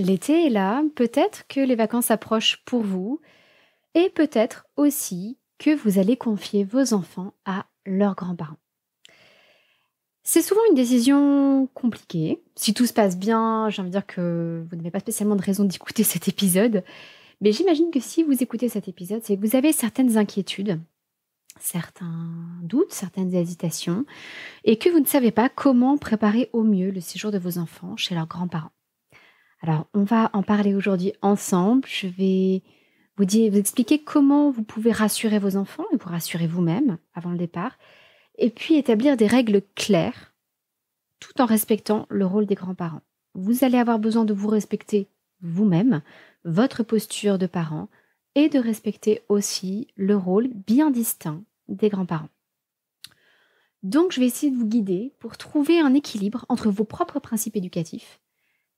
L'été est là, peut-être que les vacances approchent pour vous et peut-être aussi que vous allez confier vos enfants à leurs grands-parents. C'est souvent une décision compliquée. Si tout se passe bien, j'ai envie de dire que vous n'avez pas spécialement de raison d'écouter cet épisode. Mais j'imagine que si vous écoutez cet épisode, c'est que vous avez certaines inquiétudes, certains doutes, certaines hésitations, et que vous ne savez pas comment préparer au mieux le séjour de vos enfants chez leurs grands-parents. Alors, on va en parler aujourd'hui ensemble. Je vais vous expliquer comment vous pouvez rassurer vos enfants et vous rassurer vous-même avant le départ, et puis établir des règles claires tout en respectant le rôle des grands-parents. Vous allez avoir besoin de vous respecter vous-même, votre posture de parent, et de respecter aussi le rôle bien distinct des grands-parents. Donc, je vais essayer de vous guider pour trouver un équilibre entre vos propres principes éducatifs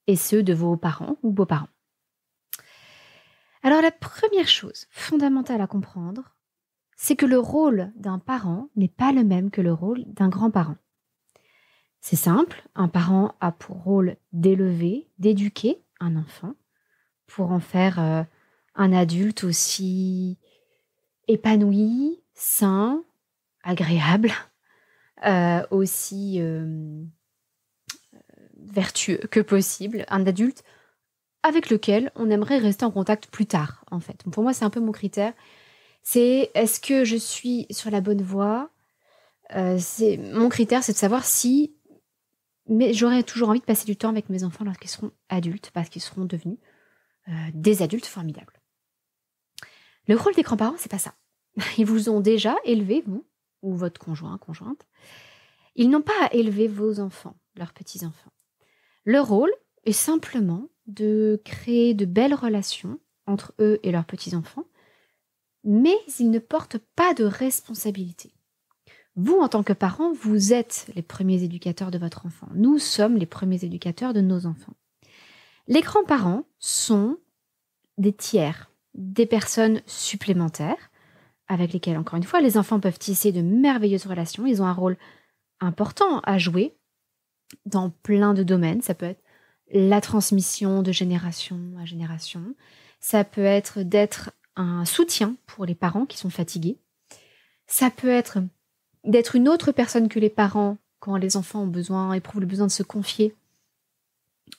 et ceux de vos parents ou beaux-parents. Alors, la première chose fondamentale à comprendre, c'est que le rôle d'un parent n'est pas le même que le rôle d'un grand-parent. C'est simple, un parent a pour rôle d'élever, d'éduquer un enfant pour en faire un adulte aussi épanoui, sain, agréable, aussi vertueux que possible, un adulte avec lequel on aimerait rester en contact plus tard, en fait. Pour moi, c'est un peu mon critère. C'est est-ce que je suis sur la bonne voie. Mon critère, c'est de savoir si mais j'aurais toujours envie de passer du temps avec mes enfants lorsqu'ils seront adultes, parce qu'ils seront devenus des adultes formidables. Le rôle des grands-parents, c'est pas ça. Ils vous ont déjà élevé, vous, ou votre conjoint, conjointe. Ils n'ont pas à élever vos enfants, leurs petits-enfants. Leur rôle est simplement de créer de belles relations entre eux et leurs petits-enfants, mais ils ne portent pas de responsabilité. Vous, en tant que parents, vous êtes les premiers éducateurs de votre enfant. Nous sommes les premiers éducateurs de nos enfants. Les grands-parents sont des tiers, des personnes supplémentaires, avec lesquelles, encore une fois, les enfants peuvent tisser de merveilleuses relations. Ils ont un rôle important à jouer dans plein de domaines. Ça peut être la transmission de génération à génération. Ça peut être d'être un soutien pour les parents qui sont fatigués. Ça peut être d'être une autre personne que les parents quand les enfants éprouvent le besoin de se confier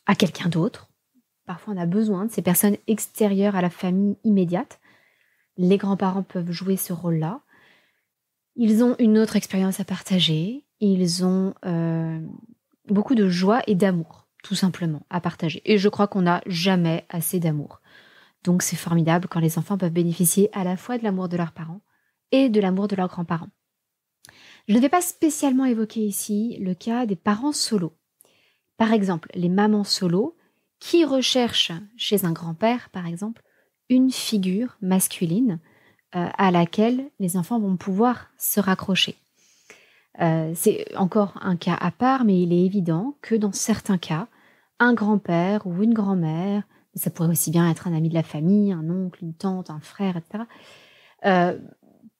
à quelqu'un d'autre. Parfois, on a besoin de ces personnes extérieures à la famille immédiate. Les grands-parents peuvent jouer ce rôle-là. Ils ont une autre expérience à partager. Ils ont beaucoup de joie et d'amour, tout simplement, à partager. Et je crois qu'on n'a jamais assez d'amour. Donc, c'est formidable quand les enfants peuvent bénéficier à la fois de l'amour de leurs parents et de l'amour de leurs grands-parents. Je ne vais pas spécialement évoquer ici le cas des parents solos. Par exemple, les mamans solos qui recherchent chez un grand-père, par exemple, une figure masculine à laquelle les enfants vont pouvoir se raccrocher. C'est encore un cas à part, mais il est évident que dans certains cas, un grand-père ou une grand-mère, ça pourrait aussi bien être un ami de la famille, un oncle, une tante, un frère, etc.,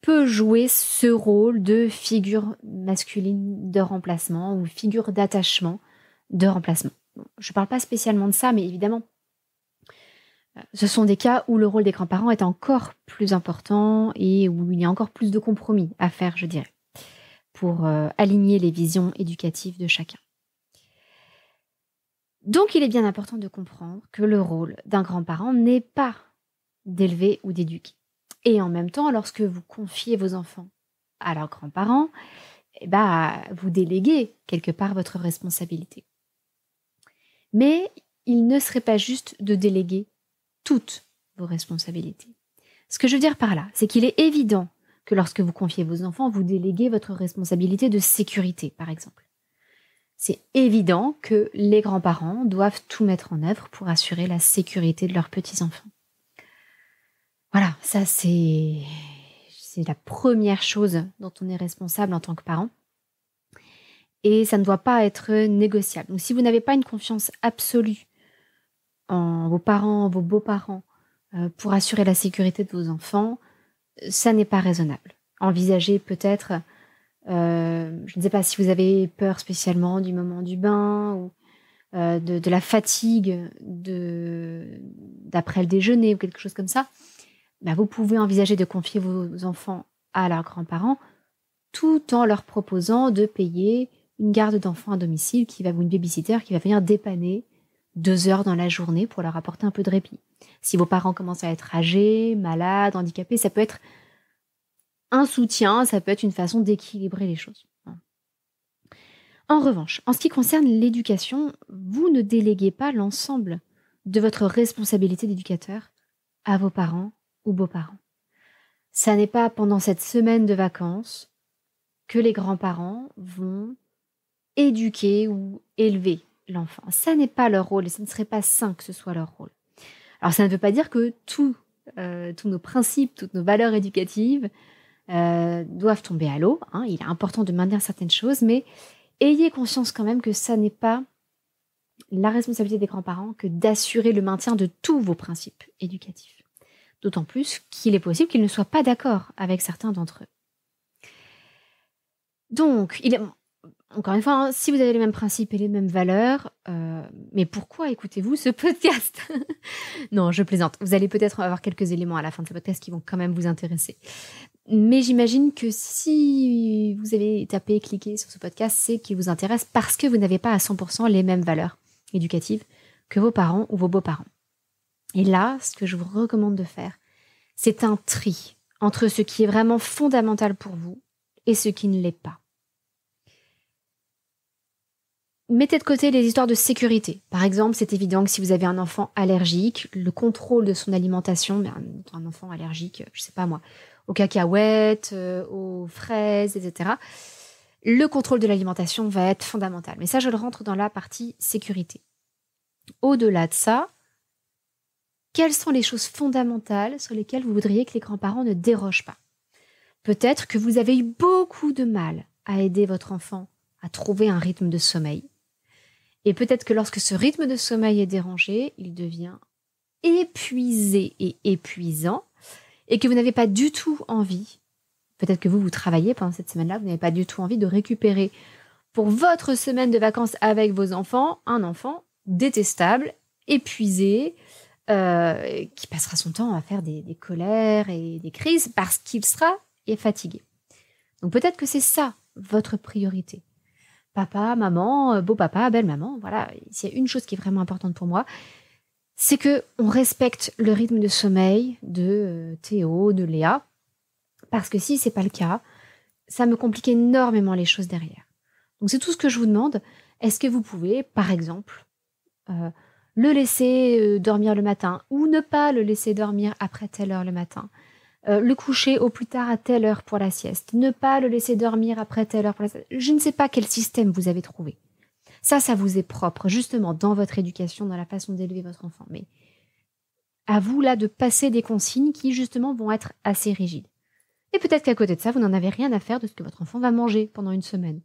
peut jouer ce rôle de figure masculine de remplacement ou figure d'attachement de remplacement. Je ne parle pas spécialement de ça, mais évidemment, ce sont des cas où le rôle des grands-parents est encore plus important et où il y a encore plus de compromis à faire, je dirais, pour aligner les visions éducatives de chacun. Donc, il est bien important de comprendre que le rôle d'un grand-parent n'est pas d'élever ou d'éduquer. Et en même temps, lorsque vous confiez vos enfants à leurs grands-parents, vous déléguez quelque part votre responsabilité. Mais il ne serait pas juste de déléguer toutes vos responsabilités. Ce que je veux dire par là, c'est qu'il est évident que lorsque vous confiez vos enfants, vous déléguez votre responsabilité de sécurité, par exemple. C'est évident que les grands-parents doivent tout mettre en œuvre pour assurer la sécurité de leurs petits-enfants. Voilà, ça c'est la première chose dont on est responsable en tant que parent. Et ça ne doit pas être négociable. Donc si vous n'avez pas une confiance absolue en vos parents, vos beaux-parents, pour assurer la sécurité de vos enfants, ça n'est pas raisonnable. Envisagez peut-être, je ne sais pas si vous avez peur spécialement du moment du bain, ou de la fatigue d'après le déjeuner ou quelque chose comme ça, vous pouvez envisager de confier vos enfants à leurs grands-parents tout en leur proposant de payer une garde d'enfants à domicile ou une babysitter qui va venir dépanner 2 heures dans la journée pour leur apporter un peu de répit. Si vos parents commencent à être âgés, malades, handicapés, ça peut être un soutien, ça peut être une façon d'équilibrer les choses. En revanche, en ce qui concerne l'éducation, vous ne déléguez pas l'ensemble de votre responsabilité d'éducateur à vos parents ou beaux-parents. Ça n'est pas pendant cette semaine de vacances que les grands-parents vont éduquer ou élever l'enfant. Ça n'est pas leur rôle et ça ne serait pas sain que ce soit leur rôle. Alors ça ne veut pas dire que tous nos principes, toutes nos valeurs éducatives doivent tomber à l'eau. Il est important de maintenir certaines choses, mais ayez conscience quand même que ça n'est pas la responsabilité des grands-parents que d'assurer le maintien de tous vos principes éducatifs. D'autant plus qu'il est possible qu'ils ne soient pas d'accord avec certains d'entre eux. Donc, encore une fois, si vous avez les mêmes principes et les mêmes valeurs, mais pourquoi écoutez-vous ce podcast? Non, je plaisante. Vous allez peut-être avoir quelques éléments à la fin de ce podcast qui vont quand même vous intéresser. Mais j'imagine que si vous avez cliqué sur ce podcast, c'est qu'il vous intéresse parce que vous n'avez pas à 100% les mêmes valeurs éducatives que vos parents ou vos beaux-parents. Et là, ce que je vous recommande de faire, c'est un tri entre ce qui est vraiment fondamental pour vous et ce qui ne l'est pas. Mettez de côté les histoires de sécurité. Par exemple, c'est évident que si vous avez un enfant allergique, le contrôle de son alimentation, un enfant allergique, je sais pas moi, aux cacahuètes, aux fraises, etc., le contrôle de l'alimentation va être fondamental. Mais ça, je le rentre dans la partie sécurité. Au-delà de ça, quelles sont les choses fondamentales sur lesquelles vous voudriez que les grands-parents ne dérogent pas? Peut-être que vous avez eu beaucoup de mal à aider votre enfant à trouver un rythme de sommeil. Et peut-être que lorsque ce rythme de sommeil est dérangé, il devient épuisé et épuisant, et que vous n'avez pas du tout envie, peut-être que vous travaillez pendant cette semaine-là, vous n'avez pas du tout envie de récupérer pour votre semaine de vacances avec vos enfants, un enfant détestable, épuisé, qui passera son temps à faire des colères et des crises parce qu'il sera fatigué. Donc peut-être que c'est ça votre priorité. Papa, maman, beau-papa, belle-maman, voilà. S'il y a une chose qui est vraiment importante pour moi, c'est qu'on respecte le rythme de sommeil de Théo, de Léa, parce que si c'est pas le cas, ça me complique énormément les choses derrière. Donc c'est tout ce que je vous demande. Est-ce que vous pouvez, par exemple, le laisser dormir le matin ou ne pas le laisser dormir après telle heure le matin, le coucher au plus tard à telle heure pour la sieste, ne pas le laisser dormir après telle heure pour la sieste. Je ne sais pas quel système vous avez trouvé. Ça vous est propre, justement, dans votre éducation, dans la façon d'élever votre enfant. Mais à vous, là, de passer des consignes qui, justement, vont être assez rigides. Et peut-être qu'à côté de ça, vous n'en avez rien à faire de ce que votre enfant va manger pendant une semaine.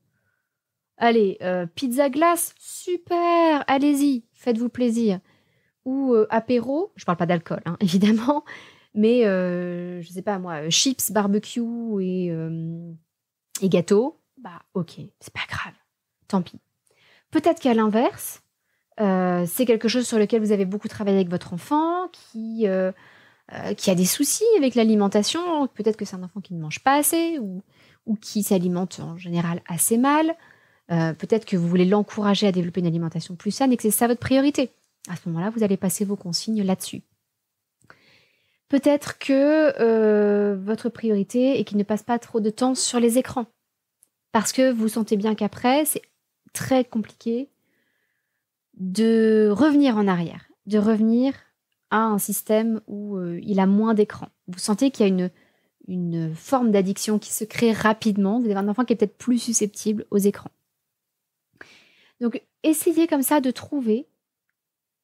Allez, pizza glace, super, allez-y, faites-vous plaisir. Ou apéro, je parle pas d'alcool, évidemment, mais je sais pas moi, chips, barbecue et gâteau, ok, c'est pas grave, tant pis. Peut-être qu'à l'inverse, c'est quelque chose sur lequel vous avez beaucoup travaillé avec votre enfant, qui a des soucis avec l'alimentation. Peut-être que c'est un enfant qui ne mange pas assez ou qui s'alimente en général assez mal. Peut-être que vous voulez l'encourager à développer une alimentation plus saine et que c'est ça votre priorité. À ce moment-là, vous allez passer vos consignes là-dessus. Peut-être que votre priorité est qu'il ne passe pas trop de temps sur les écrans. Parce que vous sentez bien qu'après, c'est très compliqué de revenir en arrière, de revenir à un système où il a moins d'écran. Vous sentez qu'il y a une forme d'addiction qui se crée rapidement. Vous avez un enfant qui est peut-être plus susceptible aux écrans. Donc, essayez comme ça de trouver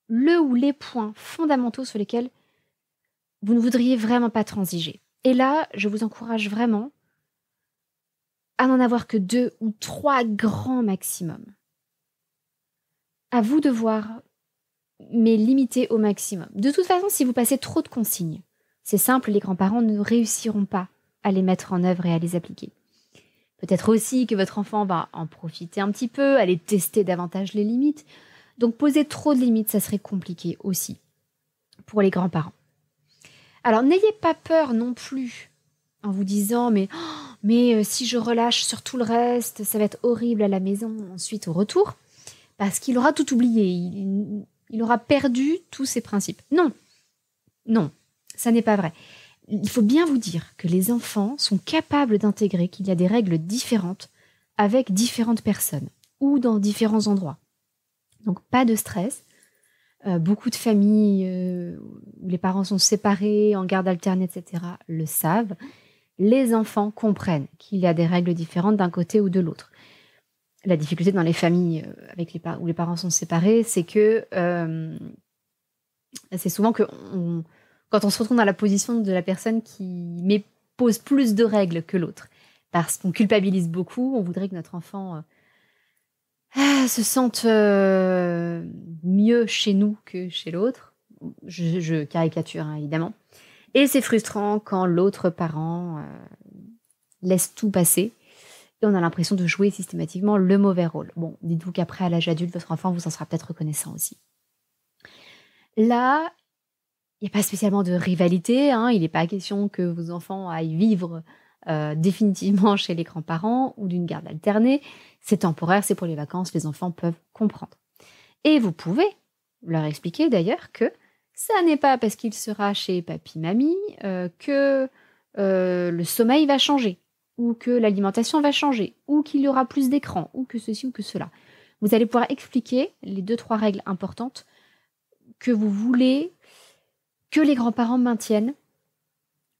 le ou les points fondamentaux sur lesquels vous ne voudriez vraiment pas transiger. Et là, je vous encourage vraiment à n'en avoir que 2 ou 3 grands maximum. À vous de voir, mais limiter au maximum. De toute façon, si vous passez trop de consignes, c'est simple, les grands-parents ne réussiront pas à les mettre en œuvre et à les appliquer. Peut-être aussi que votre enfant va en profiter un petit peu, aller tester davantage les limites. Donc poser trop de limites, ça serait compliqué aussi pour les grands-parents. Alors n'ayez pas peur non plus en vous disant mais si je relâche sur tout le reste, ça va être horrible à la maison ensuite au retour, parce qu'il aura tout oublié, il aura perdu tous ses principes. Non, ça n'est pas vrai. Il faut bien vous dire que les enfants sont capables d'intégrer qu'il y a des règles différentes avec différentes personnes ou dans différents endroits. Donc pas de stress. Beaucoup de familles où les parents sont séparés, en garde alternée, etc., le savent. Les enfants comprennent qu'il y a des règles différentes d'un côté ou de l'autre. La difficulté dans les familles où les parents sont séparés, c'est que c'est souvent que quand on se retrouve dans la position de la personne qui pose plus de règles que l'autre, parce qu'on culpabilise beaucoup, on voudrait que notre enfant se sente mieux chez nous que chez l'autre. Je caricature, hein, évidemment. Et c'est frustrant quand l'autre parent laisse tout passer et on a l'impression de jouer systématiquement le mauvais rôle. Bon, dites-vous qu'après, à l'âge adulte, votre enfant vous en sera peut-être reconnaissant aussi. Là, il n'y a pas spécialement de rivalité, hein. Il n'est pas question que vos enfants aillent vivre définitivement chez les grands-parents ou d'une garde alternée. C'est temporaire, c'est pour les vacances, les enfants peuvent comprendre. Et vous pouvez leur expliquer d'ailleurs que ça n'est pas parce qu'il sera chez papy-mamie que le sommeil va changer, ou que l'alimentation va changer, ou qu'il y aura plus d'écran, ou que ceci ou que cela. Vous allez pouvoir expliquer les 2-3 règles importantes que vous voulez que les grands-parents maintiennent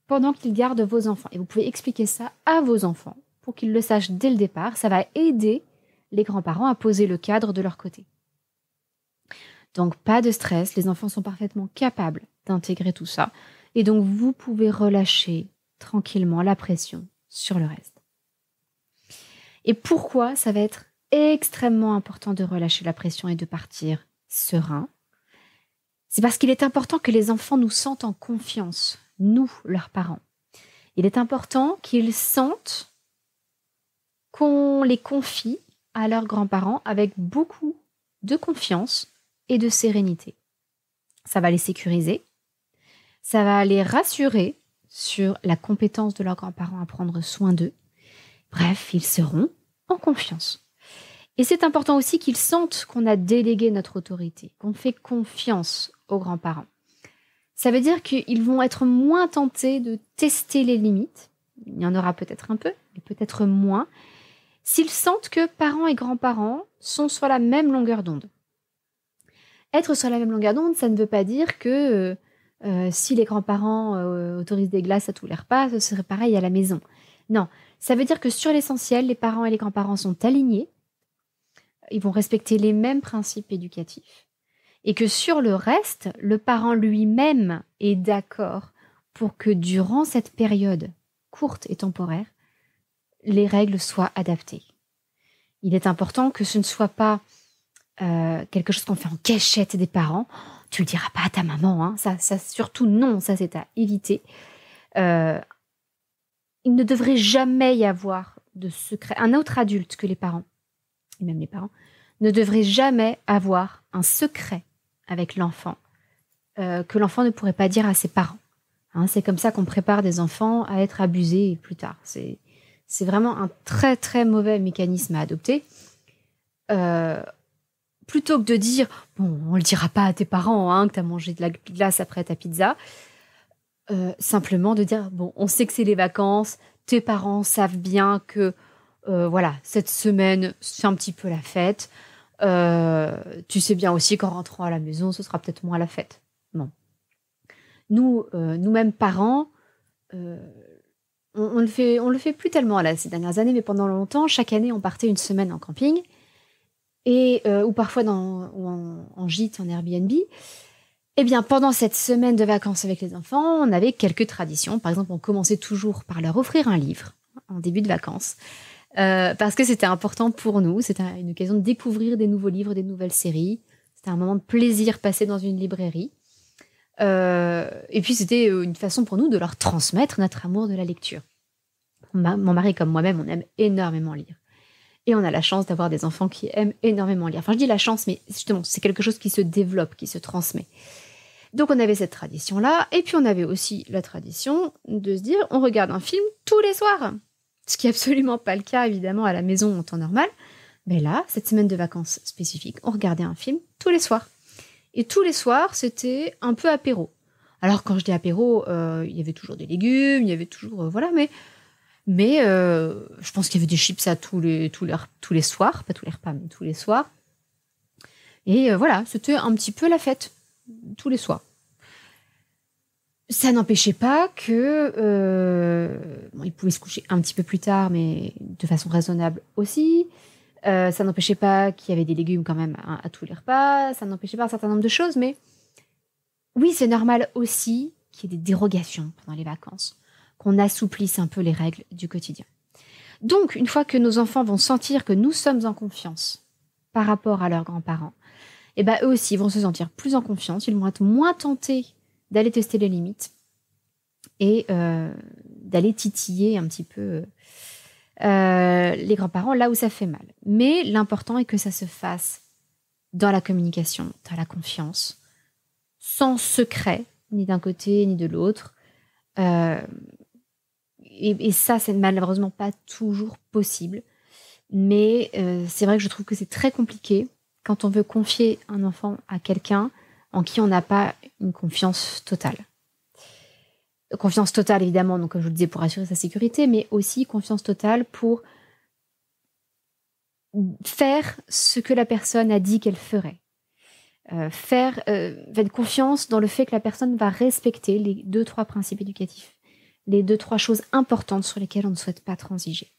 pendant qu'ils gardent vos enfants. Et vous pouvez expliquer ça à vos enfants pour qu'ils le sachent dès le départ. Ça va aider les grands-parents à poser le cadre de leur côté. Donc pas de stress, les enfants sont parfaitement capables d'intégrer tout ça. Et donc vous pouvez relâcher tranquillement la pression sur le reste. Et pourquoi ça va être extrêmement important de relâcher la pression et de partir serein? C'est parce qu'il est important que les enfants nous sentent en confiance, nous, leurs parents. Il est important qu'ils sentent qu'on les confie à leurs grands-parents avec beaucoup de confiance et de sérénité. Ça va les sécuriser, ça va les rassurer sur la compétence de leurs grands-parents à prendre soin d'eux. Bref, ils seront en confiance. Et c'est important aussi qu'ils sentent qu'on a délégué notre autorité, qu'on fait confiance aux grands-parents. Ça veut dire qu'ils vont être moins tentés de tester les limites. Il y en aura peut-être un peu, mais peut-être moins, s'ils sentent que parents et grands-parents sont sur la même longueur d'onde. Être sur la même longueur d'onde, ça ne veut pas dire que si les grands-parents autorisent des glaces à tous les repas, ce serait pareil à la maison. Non, ça veut dire que sur l'essentiel, les parents et les grands-parents sont alignés, ils vont respecter les mêmes principes éducatifs, et que sur le reste, le parent lui-même est d'accord pour que durant cette période courte et temporaire, les règles soient adaptées. Il est important que ce ne soit pas quelque chose qu'on fait en cachette des parents. Tu le diras pas à ta maman, hein. Ça surtout non, ça c'est à éviter. Il ne devrait jamais y avoir de secret. Un autre adulte que les parents, et même les parents, ne devrait jamais avoir un secret avec l'enfant que l'enfant ne pourrait pas dire à ses parents. Hein, c'est comme ça qu'on prépare des enfants à être abusés plus tard. C'est vraiment un très très mauvais mécanisme à adopter. Plutôt que de dire « Bon, on le dira pas à tes parents hein, que tu as mangé de la glace après ta pizza », simplement de dire « Bon, on sait que c'est les vacances, tes parents savent bien que voilà, cette semaine, c'est un petit peu la fête. Tu sais bien aussi qu'en rentrant à la maison, ce sera peut-être moins la fête. » Bon. Nous-mêmes parents, on le fait plus tellement là, ces dernières années, mais pendant longtemps, chaque année, on partait une semaine en camping, ou parfois en gîte, en Airbnb. Eh bien, pendant cette semaine de vacances avec les enfants, on avait quelques traditions. Par exemple, on commençait toujours par leur offrir un livre en début de vacances, parce que c'était important pour nous. C'était une occasion de découvrir des nouveaux livres, des nouvelles séries. C'était un moment de plaisir passé dans une librairie. Et puis, c'était une façon pour nous de leur transmettre notre amour de la lecture. Mon mari comme moi-même, on aime énormément lire. Et on a la chance d'avoir des enfants qui aiment énormément lire. Enfin, je dis la chance, mais justement, c'est quelque chose qui se développe, qui se transmet. Donc, on avait cette tradition-là. Et puis, on avait aussi la tradition de se dire, on regarde un film tous les soirs. Ce qui n'est absolument pas le cas, évidemment, à la maison en temps normal. Mais là, cette semaine de vacances spécifique, on regardait un film tous les soirs. Et tous les soirs, c'était un peu apéro. Alors, quand je dis apéro, il y avait toujours des légumes, il y avait toujours... voilà, mais je pense qu'il y avait des chips à tous les soirs, pas tous les repas, mais tous les soirs. Et voilà, c'était un petit peu la fête, tous les soirs. Ça n'empêchait pas que... ils pouvaient se coucher un petit peu plus tard, mais de façon raisonnable aussi. Ça n'empêchait pas qu'il y avait des légumes quand même à tous les repas. Ça n'empêchait pas un certain nombre de choses, mais oui, c'est normal aussi qu'il y ait des dérogations pendant les vacances, qu'on assouplisse un peu les règles du quotidien. Donc, une fois que nos enfants vont sentir que nous sommes en confiance par rapport à leurs grands-parents, et ben eux aussi vont se sentir plus en confiance, ils vont être moins tentés d'aller tester les limites et d'aller titiller un petit peu les grands-parents là où ça fait mal. Mais l'important est que ça se fasse dans la communication, dans la confiance, sans secret, ni d'un côté ni de l'autre. Et ça, c'est malheureusement pas toujours possible. Mais c'est vrai que je trouve que c'est très compliqué quand on veut confier un enfant à quelqu'un en qui on n'a pas une confiance totale. Confiance totale, évidemment, donc comme je vous le disais, pour assurer sa sécurité, mais aussi confiance totale pour faire ce que la personne a dit qu'elle ferait. Faire confiance dans le fait que la personne va respecter les 2-3 principes éducatifs, les 2-3 choses importantes sur lesquelles on ne souhaite pas transiger.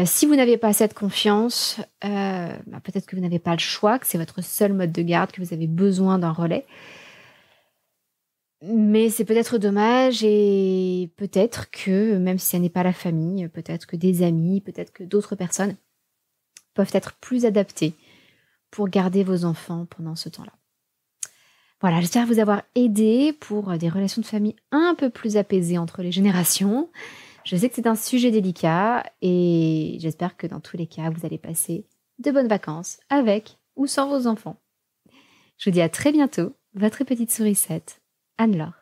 Si vous n'avez pas cette confiance, peut-être que vous n'avez pas le choix, que c'est votre seul mode de garde, que vous avez besoin d'un relais. Mais c'est peut-être dommage et peut-être que, même si ça n'est pas la famille, peut-être que des amis, peut-être que d'autres personnes peuvent être plus adaptées pour garder vos enfants pendant ce temps-là. Voilà, j'espère vous avoir aidé pour des relations de famille un peu plus apaisées entre les générations. Je sais que c'est un sujet délicat et j'espère que dans tous les cas, vous allez passer de bonnes vacances avec ou sans vos enfants. Je vous dis à très bientôt, votre petite sourisette, Anne-Laure.